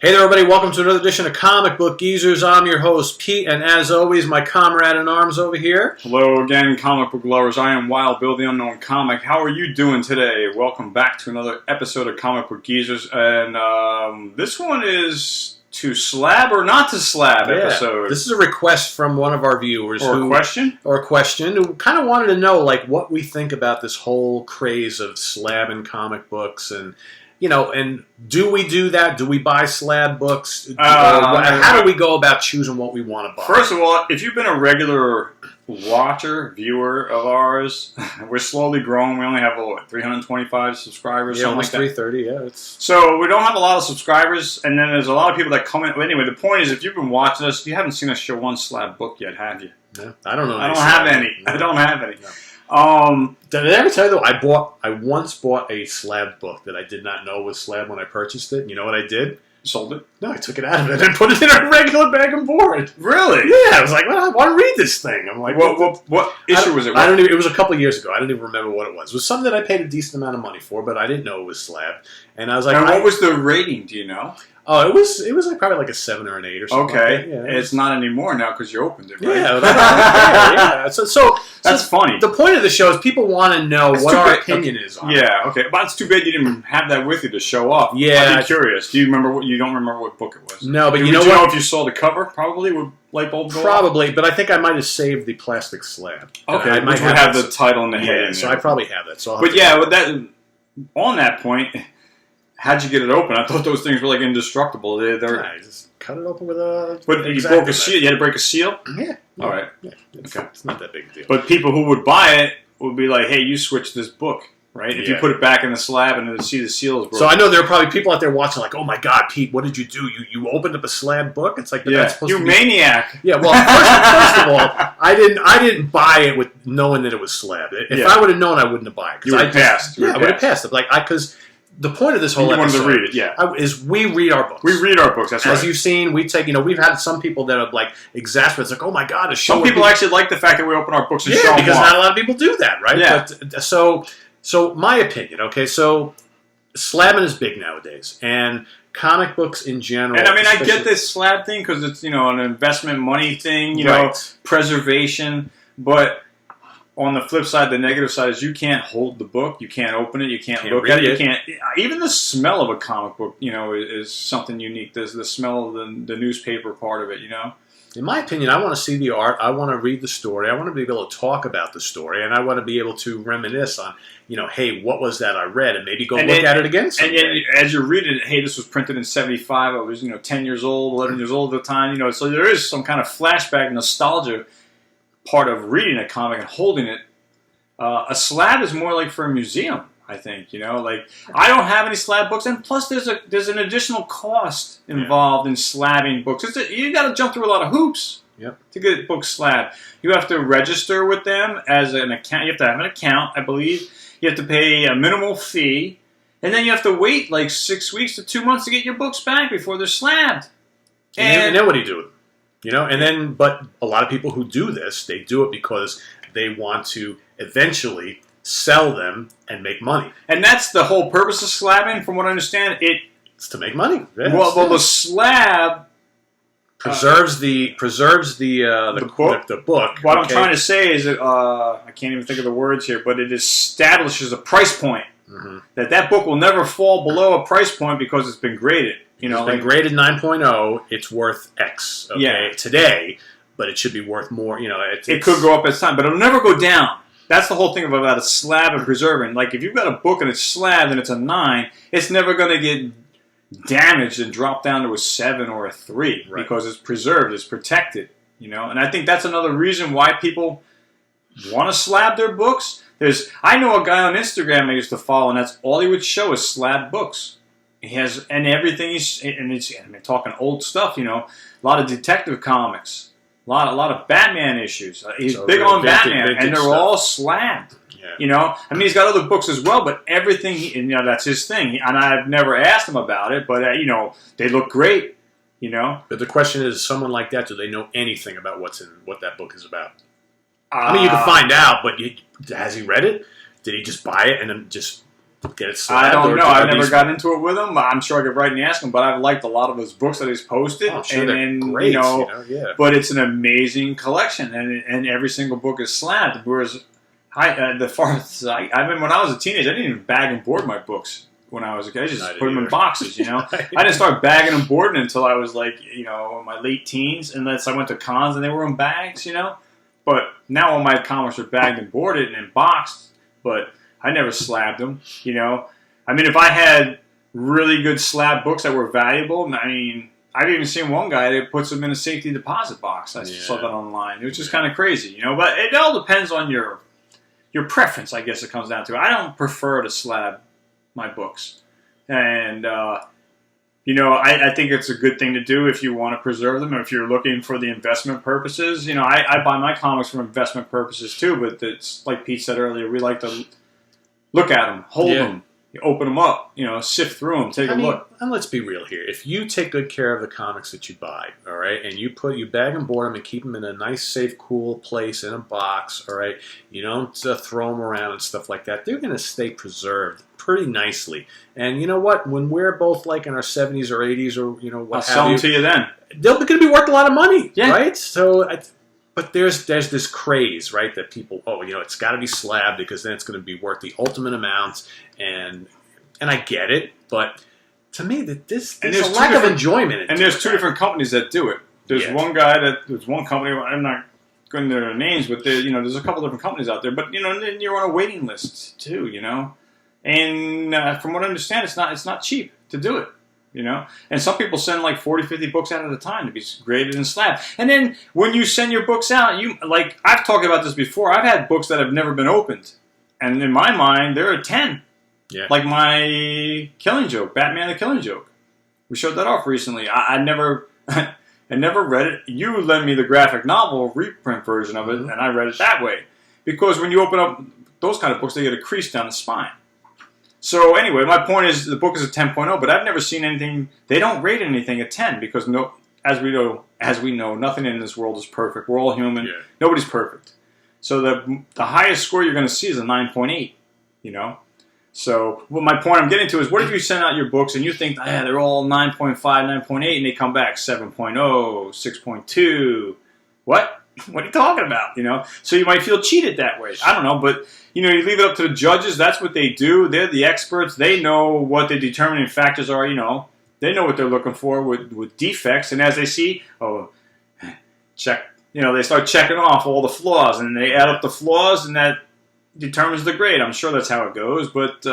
Hey there, everybody. Welcome to another edition of Comic Book Geezers. I'm your host, Pete, and as always, my comrade in arms over here. Hello again, comic book lovers. I am Wild Bill, the Unknown Comic. How are you doing today? Welcome back to another episode of Comic Book Geezers. And this one is to slab or not to slab episode. This is a request from one of our viewers. Or a question? Or a question who kind of wanted to know what we think about this whole craze of slabbing comic books and... and do we do that? Do we buy slab books? How do we go about choosing what we want to buy? First of all, if you've been a regular watcher, viewer of ours, we're slowly growing. We only have, 325 subscribers? Yeah, almost like 330, yeah. So we don't have a lot of subscribers, and then there's a lot of people that come in. Anyway, the point is, if you've been watching us, you haven't seen us show one slab book yet, have you? No, I don't know. I don't have any. No. I don't have any. No. Did I ever tell you though? I once bought a slab book that I did not know was slab when I purchased it. You know what I did? Sold it? No, I took it out of it and put it in a regular bag and board. Really? Yeah, I was like, well, I want to read this thing. I'm like, what issue was it? I don't even. It was a couple of years ago. I don't even remember what it was. It was something that I paid a decent amount of money for, but I didn't know it was slab. And I was like, and what was the rating? Do you know? Oh, it was probably like a 7 or an 8 or something. Okay, like that. Yeah, it's not anymore now because you opened it, right? Yeah. So that's funny. The point of the show is people want to know what our opinion is on it. Yeah, okay, but it's too bad you didn't have that with you to show off. Yeah, I'd be curious. Do you remember you don't remember what book it was? No, but Did you know you what? know if you saw the cover? Probably would light bulb go off? Probably, but I think I might have saved the plastic slab. Okay, I might have the title in the head. Yeah, so I probably have that. So, with that on that point. How'd you get it open? I thought those things were like indestructible. They're just cut it open with a... But you broke a seal? You had to break a seal? Yeah. All right. Yeah. It's not that big a deal. But people who would buy it would be like, hey, you switched this book, right? If you put it back in the slab and then see the seal is broken. So I know there are probably people out there watching like, oh my God, Pete, what did you do? You opened up a slab book? It's like, that's supposed to be... maniac. Yeah, well, first of all, I didn't buy it with knowing that it was slab. If I would have known, I wouldn't have bought it. You would have passed. I would have passed it. Because... The point of this whole episode wanted to read it, is we read our books. We read our books, that's right. As you've seen, we take, we've had some people that are like exasperated. It's like, oh my God, some people actually like the fact that we open our books and show them because not a lot of people do that, right? Yeah. But, so my opinion, okay, so slabbing is big nowadays, and comic books in general. And I mean, I get this slab thing because it's, an investment money thing, preservation, but... On the flip side, the negative side is you can't hold the book, you can't open it, you can't look at it, you can't. Even the smell of a comic book, is something unique. There's the smell of the newspaper part of it, In my opinion, I want to see the art. I want to read the story. I want to be able to talk about the story, and I want to be able to reminisce on, hey, what was that I read, and maybe look at it again someday. And yet, as you read it, hey, this was printed in '75. I was, 10 years old, 11 years old at the time. So there is some kind of flashback, nostalgia part of reading a comic and holding it. A slab is more like for a museum, I think. I don't have any slab books, and plus there's an additional cost involved in slabbing books. You got to jump through a lot of hoops to get books slabbed. You have to register with them as an account. You have to have an account, I believe. You have to pay a minimal fee, and then you have to wait like 6 weeks to 2 months to get your books back before they're slabbed. And then what do you do with them? But a lot of people who do this, they do it because they want to eventually sell them and make money. And that's the whole purpose of slabbing, from what I understand. It's to make money. Yeah, well, the slab preserves the book. The book. What I'm trying to say is that I can't even think of the words here, but it establishes a price point. Mm-hmm. That book will never fall below a price point because it's been graded. It's been graded 9.0. It's worth X. Okay, today, but it should be worth more. It could go up as time, but it'll never go down. That's the whole thing about a slab and preserving. Like if you've got a book and it's slabbed and it's a 9, it's never going to get damaged and drop down to a 7 or a 3 because it's preserved, it's protected. And I think that's another reason why people want to slab their books. I know a guy on Instagram I used to follow, and that's all he would show is slab books. He has, and everything talking old stuff, a lot of detective comics, a lot of Batman issues. He's big on Batman, and they're all slabbed. Yeah. He's got other books as well, but everything, that's his thing. And I've never asked him about it, but they look great. But the question is, someone like that, do they know anything about what that book is about? You can find out, but has he read it? Did he just buy it and then just get it slabbed? I don't know. I I've never got into it with him. I'm sure I could write and ask him, but I've liked a lot of his books that he's posted. Oh, sure, they're great. Yeah. But it's an amazing collection, and every single book is slabbed. Whereas, I mean, when I was a teenager, I didn't even bag and board my books. When I was a kid, I just put them in boxes, I didn't start bagging and boarding until I was like, in my late teens, unless I went to cons and they were in bags, But now all my comics are bagged and boarded and in boxed, but I never slabbed them, I mean, if I had really good slab books that were valuable, I mean, I've even seen one guy that puts them in a safety deposit box. I saw that online. It was just kind of crazy, But it all depends on your preference, I guess it comes down to. I don't prefer to slab my books, and I think it's a good thing to do if you want to preserve them, or if you're looking for the investment purposes. I buy my comics for investment purposes too, but it's like Pete said earlier, we like to look at them, hold them, you open them up, sift through them, take a look. And let's be real here. If you take good care of the comics that you buy, all right, and you bag and board them and keep them in a nice, safe, cool place in a box, all right, you don't throw them around and stuff like that, they're going to stay preserved pretty nicely. And you know what? When we're both like in our 70s or 80s or what I'll sell them to you then. They're going to be worth a lot of money, right? So, but there's this craze, right, that people, it's got to be slabbed because then it's going to be worth the ultimate amount, and I get it, but to me, there's a lack of enjoyment. And there's two different companies that do it. There's one company, I'm not going into their names, but there's a couple different companies out there, but then you're on a waiting list too, And from what I understand, it's not cheap to do it, And some people send like 40, 50 books out at a time to be graded and slabbed. And then when you send your books out, I've talked about this before. I've had books that have never been opened, and in my mind, they're a 10. Yeah. Like my Killing Joke, Batman the Killing Joke. We showed that off recently. I never read it. You lent me the graphic novel reprint version of it, and I read it that way. Because when you open up those kind of books, they get a crease down the spine. So anyway, my point is the book is a 10.0, but I've never seen anything. They don't rate anything a 10 because as we know, nothing in this world is perfect. We're all human. Yeah. Nobody's perfect. So the highest score you're going to see is a 9.8. So my point I'm getting to is, what if you send out your books and you think, they're all 9.5, 9.8, and they come back 7.0, 6.2. What? What are you talking about? So you might feel cheated that way. I don't know, but you leave it up to the judges. That's what they do. They're the experts. They know what the determining factors are. They know what they're looking for with defects. And as they see, check. They start checking off all the flaws, and they add up the flaws, and that determines the grade. I'm sure that's how it goes, but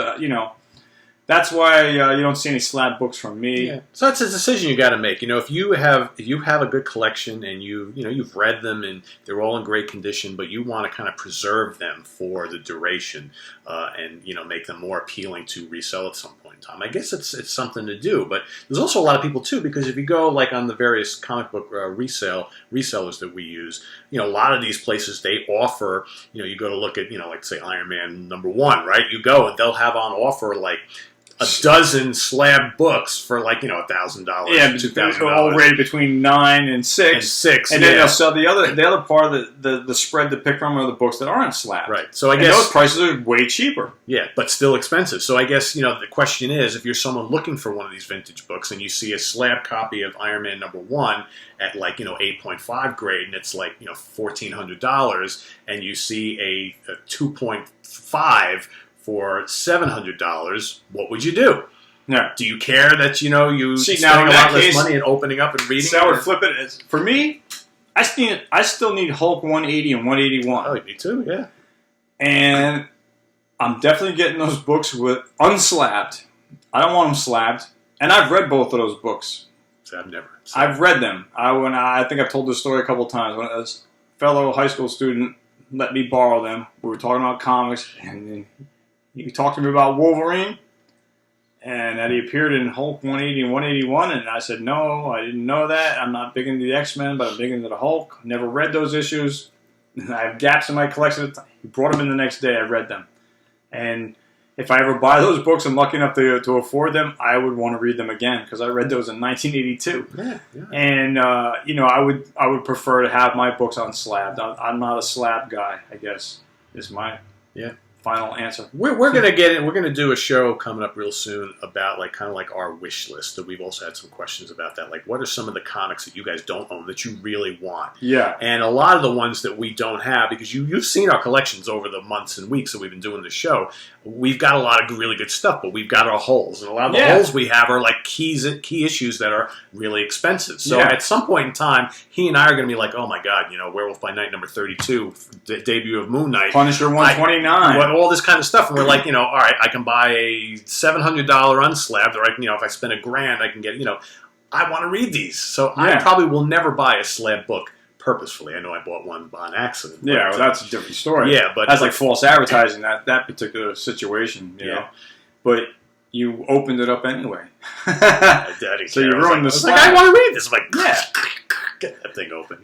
that's why you don't see any slab books from me. Yeah. So that's a decision you got to make. If you have a good collection and you've read them and they're all in great condition, but you want to kind of preserve them for the duration and make them more appealing to resell at some point in time. I guess it's something to do. But there's also a lot of people too, because if you go like on the various comic book resellers that we use, a lot of these places they offer. You go to look at like say Iron Man #1, right? You go and they'll have on offer like a dozen slab books for like $1,000, $2,000, all rated between 9 and 6, and then they'll sell the other part of the spread to pick from are the books that aren't slabbed. Right. So I guess those prices are way cheaper. Yeah, but still expensive. So I guess the question is, if you're someone looking for one of these vintage books and you see a slab copy of Iron Man #1 at like 8.5 grade and it's like $1,400, and you see a 2.5 for $700, what would you do? Yeah. Do you care that you spending a lot less money and opening up and reading? So I would flip it. For me, I still need Hulk 180 and 181. Oh, me too. Yeah. And I'm definitely getting those books with unslabbed. I don't want them slabbed, and I've read both of those books. So I've read them. I think I've told this story a couple of times. When a fellow high school student let me borrow them. We were talking about comics, and then he talked to me about Wolverine, and that he appeared in Hulk 180 and 181, and I said, no, I didn't know that. I'm not big into the X-Men, but I'm big into the Hulk. Never read those issues. I have gaps in my collection. He brought them in the next day. I read them. And if I ever buy those books, I'm lucky enough to afford them, I would want to read them again, because I read those in 1982. Yeah. And, I would prefer to have my books unslabbed. I'm not a slab guy, I guess, is my... Yeah. final answer. We're gonna get it. We're gonna do a show coming up real soon about kind of our wish list. That we've also had some questions about that. Like, what are some of the comics that you guys don't own that you really want? Yeah. And a lot of the ones that we don't have, because you've seen our collections over the months and weeks that we've been doing the show. We've got a lot of really good stuff, but we've got our holes, and a lot of the holes we have are key issues that are really expensive. So at some point in time, he and I are going to be like, oh my god, Werewolf by Night number 32, the debut of Moon Knight, Punisher 129, all this kind of stuff, and we're like, all right, I can buy a $700 unslabbed, or if I spend $1,000, I can get, I want to read these, so I probably will never buy a slab book purposefully. I know I bought one on accident. Yeah, well, that's a different story. Yeah, but that's like false advertising, that particular situation, you know. But you opened it up anyway. So you ruined the slab. I want to read this. I'm like, get that thing open,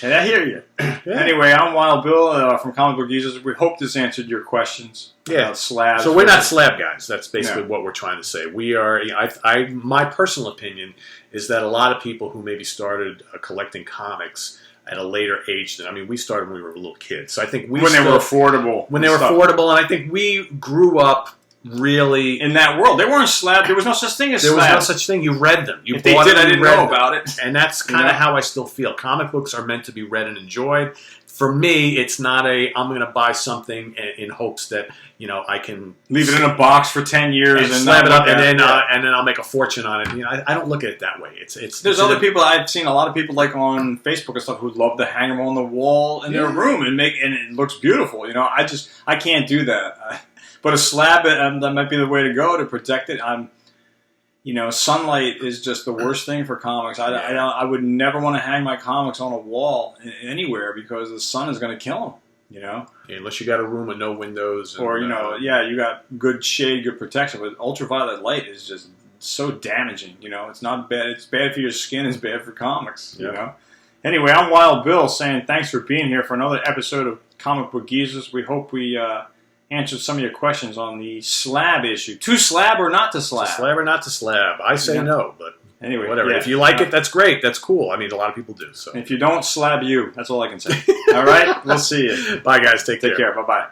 And I hear you. Anyway, I'm Wild Bill from Comic Book Users. We hope this answered your questions about slabs. So we're not slab guys. That's basically what we're trying to say. We are. My personal opinion is that a lot of people who maybe started collecting comics at a later age than we started when we were little kids. So I think when they were affordable, and I think we grew up really in that world. They weren't slab. There was no such thing as slab. There was no such thing. You read them. If they did, I didn't know about it. And that's kind of how I still feel. Comic books are meant to be read and enjoyed. For me, it's not I'm going to buy something in hopes that I can leave it in a box for 10 years and slab it up, and then I'll make a fortune on it. I don't look at it that way. There's other people. I've seen a lot of people on Facebook and stuff who love to hang them on the wall in their room and it looks beautiful. I can't do that. But a slab, that might be the way to go to protect it. Sunlight is just the worst thing for comics. I would never want to hang my comics on a wall anywhere because the sun is going to kill them. Unless you got a room with no windows. Or, you got good shade, good protection. But ultraviolet light is just so damaging, It's not bad. It's bad for your skin. It's bad for comics, you know. Anyway, I'm Wild Bill saying thanks for being here for another episode of Comic Book Geezers. We hope we answered some of your questions on the slab issue. To slab or not to slab? To slab or not to slab? I say no, but anyway, whatever. If you like it, that's great. That's cool. A lot of people do. So if you don't, slab you. That's all I can say. All right? We'll see you. Bye, guys. Take care. Take care. Bye-bye.